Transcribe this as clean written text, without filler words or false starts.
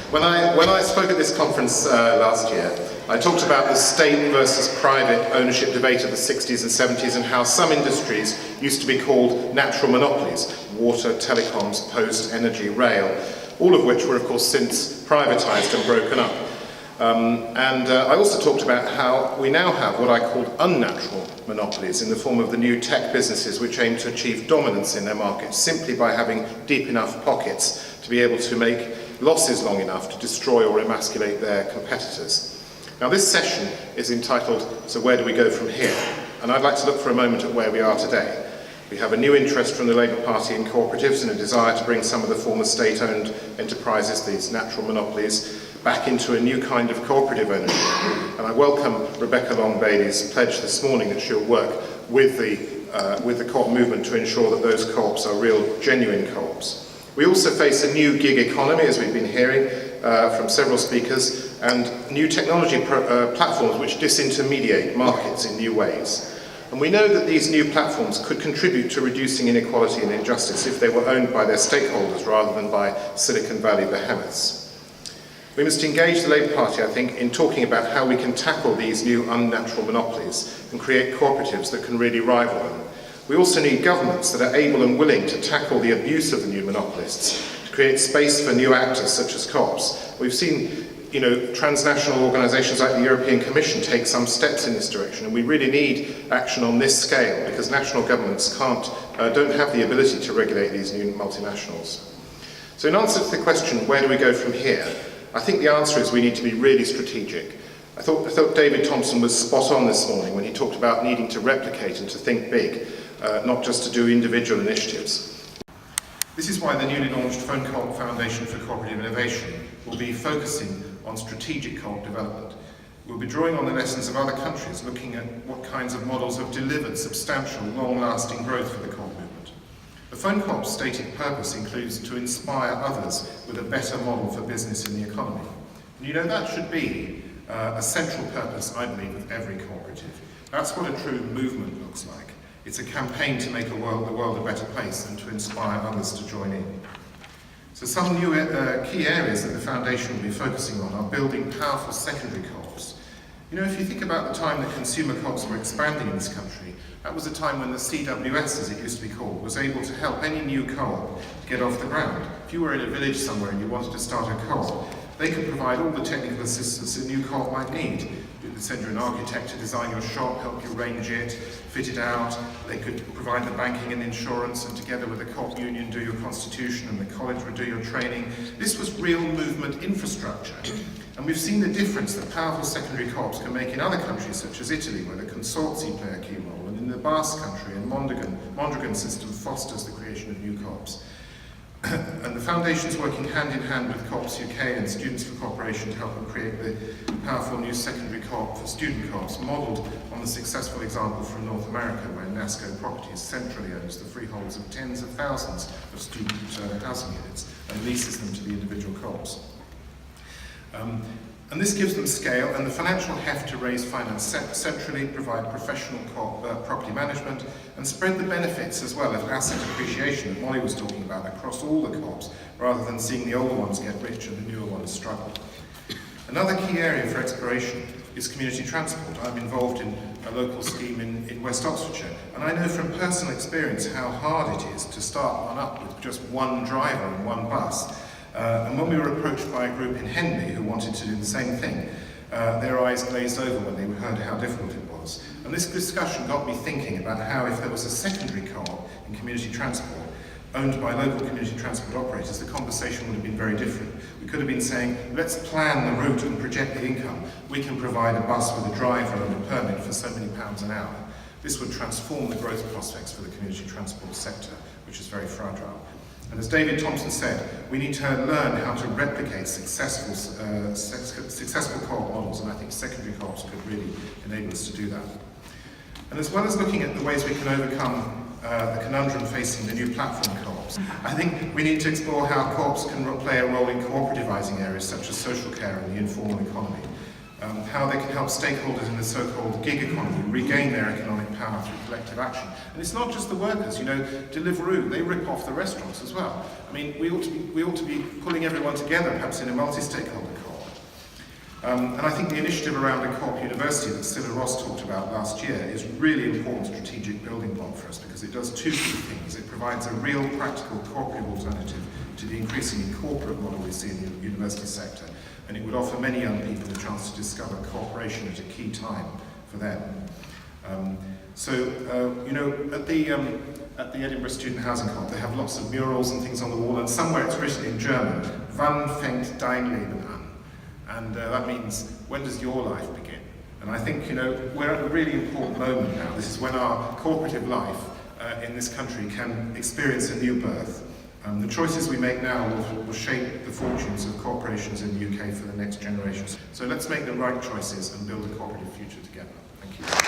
When I spoke at this conference last year, I talked about the state versus private ownership debate of the 60s and 70s and how some industries used to be called natural monopolies: water, telecoms, post, energy, rail, all of which were of course since privatised and broken up. I also talked about how we now have what I called unnatural monopolies in the form of the new tech businesses which aim to achieve dominance in their markets simply by having deep enough pockets to be able to make losses long enough to destroy or emasculate their competitors. Now this session is entitled, So Where Do We Go From Here? And I'd like to look for a moment at where we are today. We have a new interest from the Labour Party in cooperatives and a desire to bring some of the former state-owned enterprises, these natural monopolies, back into a new kind of cooperative ownership. And I welcome Rebecca Long-Bailey's pledge this morning that she'll work with the co-op movement to ensure that those co-ops are real, genuine co-ops. We also face a new gig economy, as we've been hearing from several speakers, and new technology platforms which disintermediate markets in new ways. And we know that these new platforms could contribute to reducing inequality and injustice if they were owned by their stakeholders rather than by Silicon Valley behemoths. We must engage the Labour Party, I think, in talking about how we can tackle these new unnatural monopolies and create cooperatives that can really rival them. We also need governments that are able and willing to tackle the abuse of the new monopolists, to create space for new actors such as co-ops. We've seen transnational organisations like the European Commission take some steps in this direction, and we really need action on this scale because national governments don't have the ability to regulate these new multinationals. So in answer to the question, where do we go from here? I think the answer is we need to be really strategic. I thought David Thompson was spot on this morning when he talked about needing to replicate and to think big, not just to do individual initiatives. This is why the newly launched Phone Co-op Foundation for Cooperative Innovation will be focusing on strategic co-op development. We'll be drawing on the lessons of other countries, looking at what kinds of models have delivered substantial, long-lasting growth for the co-op movement. The Phone Co-op's stated purpose includes to inspire others with a better model for business in the economy. And that should be a central purpose, I believe, of every cooperative. That's what a true movement looks like. It's a campaign to make the world a better place and to inspire others to join in. So some new key areas that the Foundation will be focusing on are building powerful secondary co-ops. If you think about the time that consumer co-ops were expanding in this country, that was a time when the CWS, as it used to be called, was able to help any new co-op get off the ground. If you were in a village somewhere and you wanted to start a co-op, they could provide all the technical assistance a new co-op might need. They could send you an architect to design your shop, help you arrange it, fit it out. They could provide the banking and insurance, and together with the co-op union do your constitution, and the college would do your training. This was real movement infrastructure. And we've seen the difference that powerful secondary co-ops can make in other countries such as Italy, where the consortii play a key role, and in the Basque country, and Mondragon system fosters the creation of new co-ops. And the Foundation's working hand in hand with Co-ops UK and Students for Cooperation to help them create the powerful new secondary co-op for student co-ops, modelled on the successful example from North America, where NASCO Properties centrally owns the freeholds of tens of thousands of student housing units and leases them to the individual co-ops. And this gives them scale and the financial heft to raise finance centrally, provide professional property management, and spread the benefits as well of asset appreciation that Molly was talking about across all the co-ops, rather than seeing the older ones get rich and the newer ones struggle. Another key area for exploration is community transport. I'm involved in a local scheme in West Oxfordshire, and I know from personal experience how hard it is to start one up with just one driver and one bus. And when we were approached by a group in Henley who wanted to do the same thing, their eyes glazed over when they heard how difficult it was. And this discussion got me thinking about how if there was a secondary co-op in community transport, owned by local community transport operators, the conversation would have been very different. We could have been saying, let's plan the route and project the income. We can provide a bus with a driver and a permit for so many pounds an hour. This would transform the growth prospects for the community transport sector, which is very fragile. And as David Thompson said, we need to learn how to replicate successful co-op models, and I think secondary co-ops could really enable us to do that. And as well as looking at the ways we can overcome the conundrum facing the new platform co-ops, I think we need to explore how co-ops can play a role in cooperativizing areas such as social care and the informal economy. how they can help stakeholders in the so-called gig economy regain their economic power through collective action. And it's not just the workers, you know, Deliveroo, they rip off the restaurants as well. I mean, we ought to be pulling everyone together, perhaps in a multi-stakeholder co-op. And I think the initiative around a co-op university that Scylla Ross talked about last year is really important strategic building block for us, because it does two key things. It provides a real practical cooperative alternative to the increasingly corporate model we see in the university sector, and it would offer many young people a chance to discover cooperation at a key time for them. You know, at the Edinburgh Student Housing Co-op, they have lots of murals and things on the wall, and somewhere it's written in German, "Wann fängt dein Leben an?" And that means, when does your life begin? And I think, you know, we're at a really important moment now. This is when our cooperative life in this country can experience a new birth. The choices we make now will shape the fortunes of corporations in the UK for the next generations. So let's make the right choices and build a cooperative future together. Thank you.